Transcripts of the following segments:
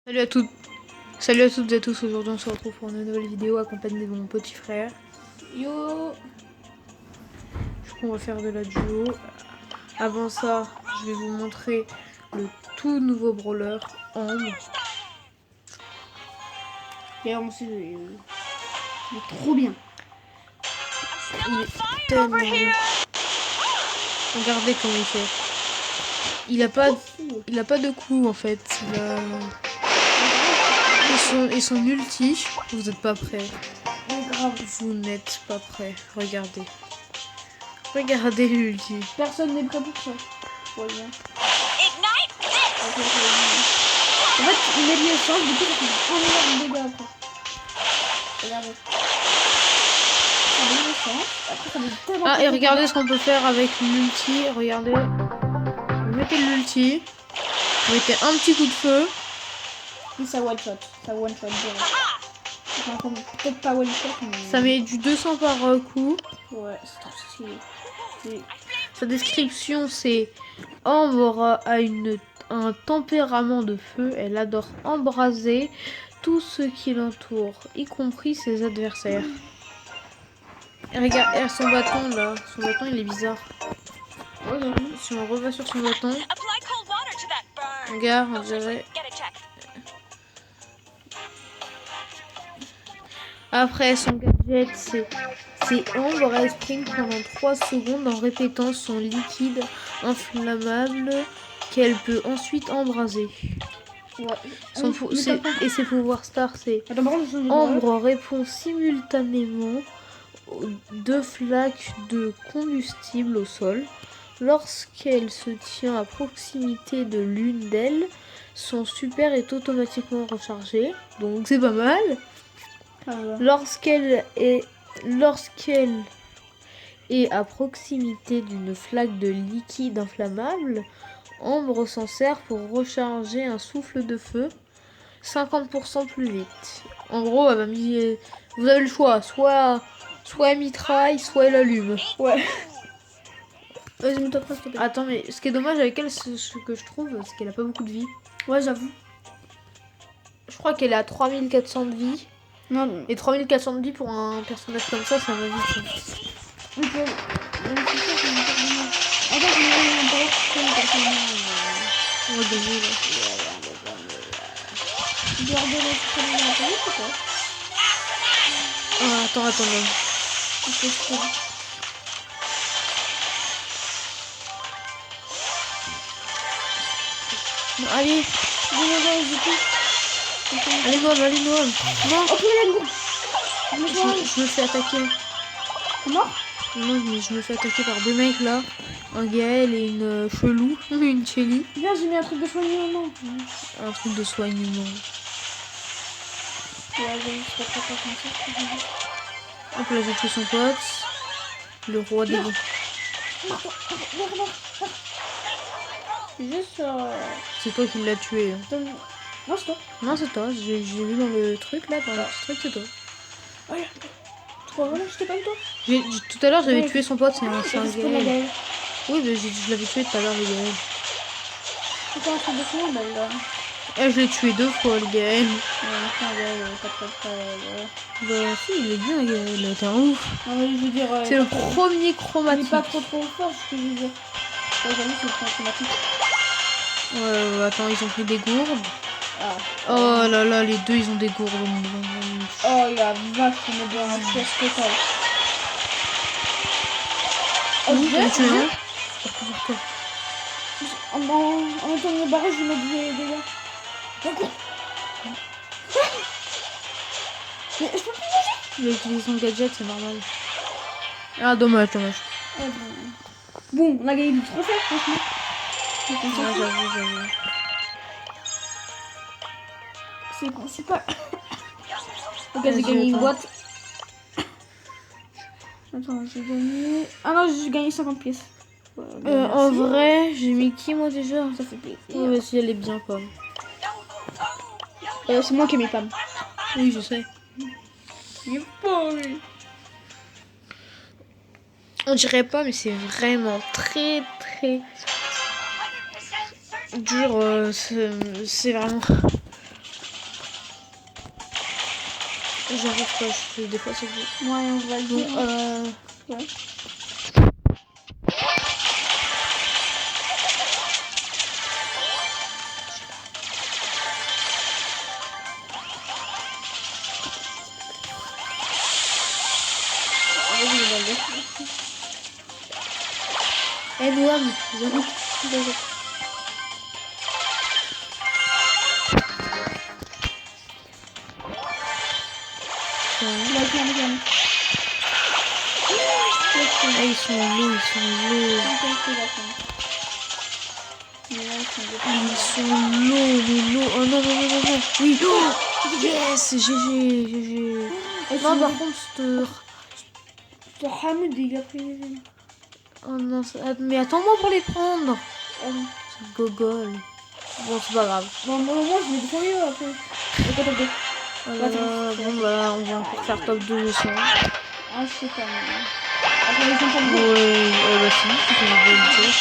Salut à toutes, salut à toutes et à tous. Aujourd'hui on se retrouve pour une nouvelle vidéo accompagnée de mon petit frère. Yo. Du coup on va faire de la duo. Avant ça, je vais vous montrer le tout nouveau brawler Ambre. Et on sait, il est trop bien. Il est tellement bien. Regardez comment il fait. Il a pas de coup en fait. Et son ulti, vous n'êtes pas prêts. Vous n'êtes pas prêts. Regardez. Regardez l'ulti. Personne n'est prêt pour ça. Ouais, bien. En fait, il met de l'essence, du coup, ça fait un milliard de dégâts après. Regardez. Ça met de l'essence, après ça met tellement. Ah, et regardez ce qu'on peut faire avec l'ulti. Regardez. Vous mettez l'ulti. Vous mettez un petit coup de feu. Et ça one shot. Ça one shot direct. Enfin, peut-être pas one shot, mais. Ça met du 200 par coup. Ouais, c'est trop stylé. Sa description, c'est Ambre a un tempérament de feu. Elle adore embraser tout ce qui l'entoure, y compris ses adversaires. Et regarde, son bâton là. Son bâton, il est bizarre. Si on revient sur son bâton, regarde, on dirait. Après, son gadget, c'est Ambre. Elle sprint pendant 3 secondes en répétant son liquide inflammable qu'elle peut ensuite embraser. Ouais. Et ses pouvoirs stars, c'est Ambre répond simultanément aux 2 flaques de combustible au sol. Lorsqu'elle se tient à proximité de l'une d'elles, son super est automatiquement rechargé. Donc c'est pas mal. Lorsqu'elle est à proximité d'une flaque de liquide inflammable, Ambre s'en sert pour recharger un souffle de feu 50% plus vite. En gros, elle va vous avez le choix, soit elle mitraille, soit elle allume. Ouais. Vas-y, mets-toi près, s'il te plaît. Attends, mais ce qui est dommage avec elle, ce que je trouve, c'est qu'elle a pas beaucoup de vie. Ouais, j'avoue. Je crois qu'elle est à 3400 de vie. Non, non. Et 3400 de vie pour un personnage comme ça va vite. On peut. On va gagner là. Ah, attends. Bon, allez. Allez, Noam. Non. Oh, Je me fais attaquer. Comment? Non, mais je me fais attaquer par 2 mecs là. Un Gaël et une chelou. Une Chelly. Viens, j'ai mis un truc de soignement. Un truc de soignement. Hop là, j'ai tué son pote. Le roi des bons. Juste. C'est toi qui l'as tué. Non, c'est toi. Non, c'est toi. J'ai vu dans le truc là, dans le petit truc, c'est toi. Ouais. J'étais pas avec toi. Tout à l'heure, j'avais tué son pote, c'est un Gaël. Oui, mais je l'avais tué tout à l'heure, le Gaël. C'était un truc de soignement, là. Eh, je l'ai tué 2 fois, le Gaël. Bah, si, il est bien, Gaël. T'es un ouf. Non, mais je veux dire. C'est le premier chromatique. Il est pas trop fort, ce que je veux dire. J'avoue, c'est trop chromatique. Ouais, attends, ils ont pris des gourdes. Ah. Oh là là, les deux, ils ont des gourdes. Oh la vache, on est dans un pièce total. Oh, j'ai tué un. En étant de me barrer, je vais mettre des dégâts. D'accord. Mais je peux plus bouger. Il a utilisé son gadget, c'est normal. Ah, dommage. Bon, on a gagné du trophée, franchement. Ouais, j'avoue. C'est le principal. Ok, j'ai gagné une boîte. Attends, j'ai gagné. Ah non, j'ai gagné 50 pièces. En vrai, j'ai mis qui moi déjà? Ça fait plaisir. Ouais, si elle est bien, Pomme. C'est moi qui ai mis Pam. Oui, je sais. On dirait pas, mais c'est vraiment très dur. C'est vraiment. J'arrive pas, des fois c'est bon. Ouais, on va le Bon, dire. Ouais. Eh Noam, j'arrive. Ah, ils sont en l'eau, ils sont en l'eau. Ils sont en l'eau, mais l'eau. Oh non, non, non, non, non. Oui, oh yes, GG, GG. Non, par contre, Ce Hamoud, il a pris. oh non, mais attends-moi pour les prendre. C'est gogol. Bon, c'est pas grave. Bon, moi, je vais défendre après. Attends. Oh là là, bon, bah, on va encore faire top 2, je sens. Ah, je sais pas. Attends, ils sont pas bien. Ouais, bah si, c'est une bonne chose.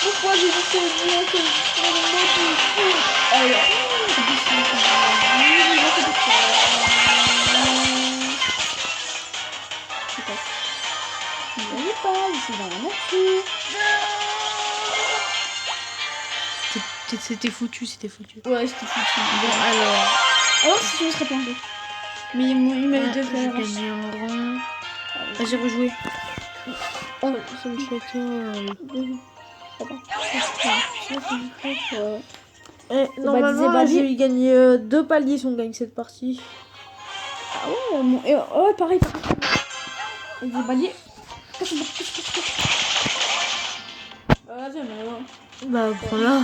Pourquoi j'ai dit que c'est bien que le mot du fou? Allez, je suis dans la nature. C'était foutu, c'était foutu. Ouais, c'était foutu. Bon, alors si je me serais planté. Mais il m'avait déjà fait j'ai la gagné un rang. Ah, j'ai rejoué. Oh, c'est le chacal. Normalement, j'ai gagné 2 paliers si on gagne cette partie. Ah ouais, ouais, pareil. Et des paliers. Vas-y, mais non. Bah, prends-la.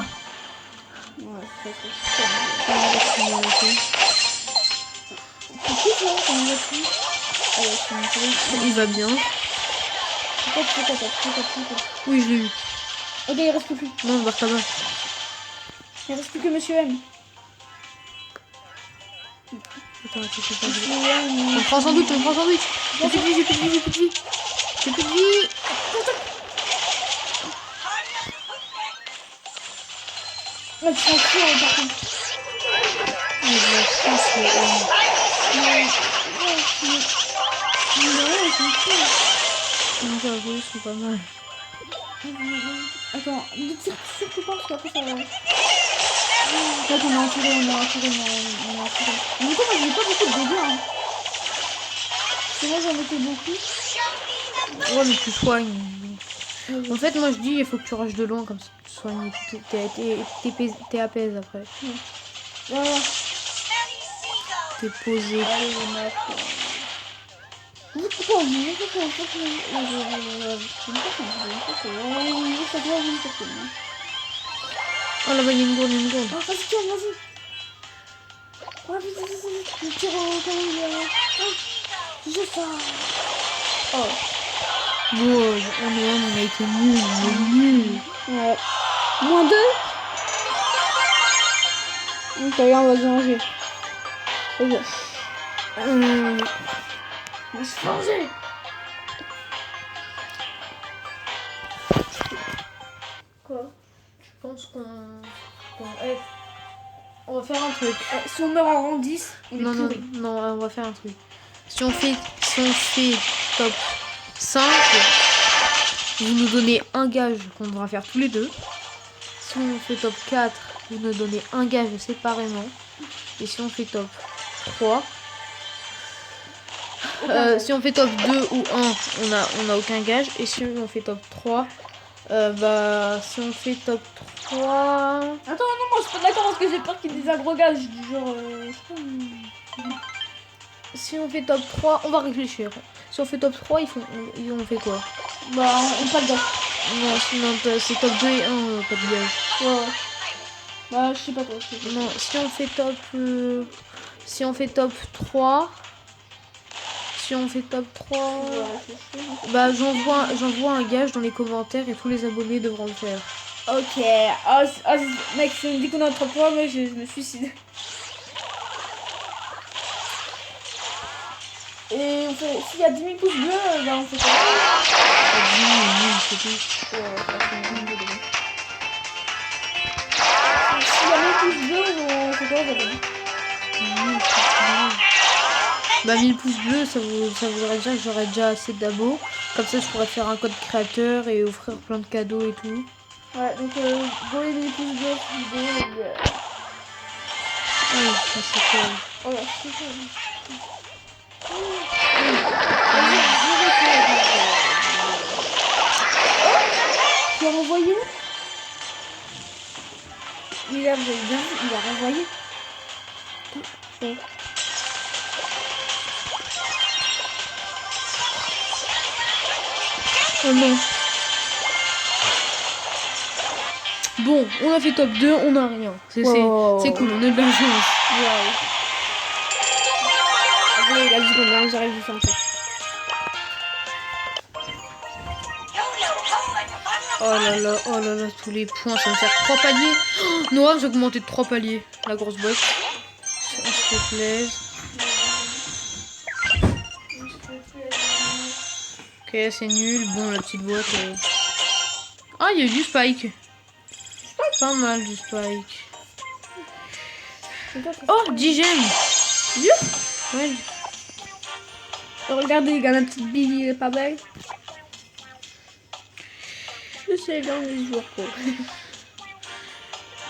Ouais, c'est Il va bien. Oui, je l'ai eu. Ok, il reste plus. Non, voir ta main. Il reste plus que Monsieur M. Attends, on prend sandwich, on prend sandwich. J'ai plus de vie, j'ai plus de vie, j'ai plus de vie. J'ai plus de vie. Ouais, tu s'en fous, par contre. Il y a de la chance, le M. Non, j'avoue, ils sont pas mal. Attends, ne tire surtout pas parce qu'après ça va. Là, on a entouré. En même temps, moi, j'ai pas beaucoup de dégâts. Hein. Parce que moi, j'en mettais beaucoup. Ouais, mais tu soignes. En fait, moi je dis, il faut que tu rushes de loin comme ça tu soignes. T'es apaise après. Voilà. T'es posé. Allez, Oh là-bas, il y a une gourde, il y a une gourde. Oh, vas-y, tiens, vas-y. Ouais, vas-y. Je tire au cas où il y a. Oh, je ça. Oh. Wow, on a été nuls, on est nuls. Ouais. -2. Donc, regarde, on va se venger. Ok. On va se venger. Quoi? Je pense on va faire un truc. Si on meurt en rang 10, on est pourri. Non, on va faire un truc. Si on fait top 5, vous nous donnez un gage qu'on devra faire tous les deux. Si on fait top 4, vous nous donnez un gage séparément. Et si on fait top 3, si on fait top 2 ou 1, on n'a aucun gage. Et si on fait top 3, si on fait top 3... Attends, non, moi je suis pas d'accord parce que j'ai peur qu'il y ait des agrogages du genre... Si on fait top 3, on va réfléchir. Si on fait top 3, on fait quoi? Bah, on pas de gage. Non, sinon c'est top 2 et 1, pas de gage. Ouais. Bah, je sais pas toi. Non, si on fait top 3... Si on fait top 3... Bah, j'envoie un gage dans les commentaires et tous les abonnés devront le faire. Ok. Mec, si on dit qu'on est en top 3, moi je me suicide. Et on fait... S'il y a 10 000 pouces bleus, bah on fait quoi? 10 000, c'est tout. S'il y a 1000 pouces bleus, on fait quoi? Bah 1000 pouces bleus, ça voudrait dire que j'aurais déjà assez d'abos. Comme ça, je pourrais faire un code créateur et offrir plein de cadeaux et tout. Ouais, donc go les 1000 pouces bleus cette vidéo. Oui, ça c'est cool. Oh là, c'est cool. Tu l'as renvoyé où? Il a, vous avez bien vu, il a renvoyé. Ouais. Oh non. Bon, on a fait top 2, on a rien. C'est Wow. cool, on a de la chance. Waouh. Allez, la seconde, hein, j'arrive à vous faire un truc. Oh là là, tous les points, ça me fait 3 paliers. Oh, Noah, j'ai augmenté de 3 paliers. La grosse boîte. Ça te plaise. Ok, c'est nul. Bon, la petite boîte. Ah, il y a eu du spike. Pas mal du spike. Oh, 10 gemmes. Ouais. Regardez, il y a la petite bille, il est pas belle. Je sais bien les jours quoi.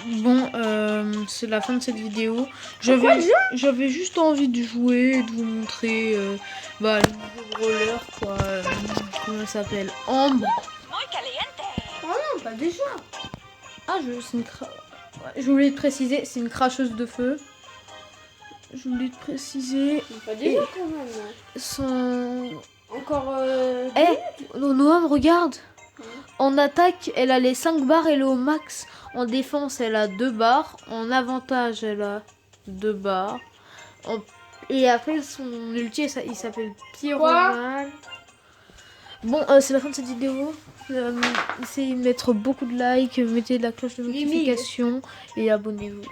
Bon, c'est la fin de cette vidéo. J'avais juste envie de jouer et de vous montrer bah, le nouveau brawler, quoi. Comment elle s'appelle? Ambre. Oh non, pas déjà. Ah, je voulais te préciser, c'est une cracheuse de feu. Je voulais te préciser. Pas déjà quand même. Son... Encore. Noam, regarde. En attaque, elle a les 5 barres, elle est au max. En défense, elle a 2 barres. En avantage, elle a 2 barres. Et après, son ulti, il s'appelle Pyroman. Bon, c'est la fin de cette vidéo. Essayez de mettre beaucoup de likes, mettez la cloche de notification et abonnez-vous.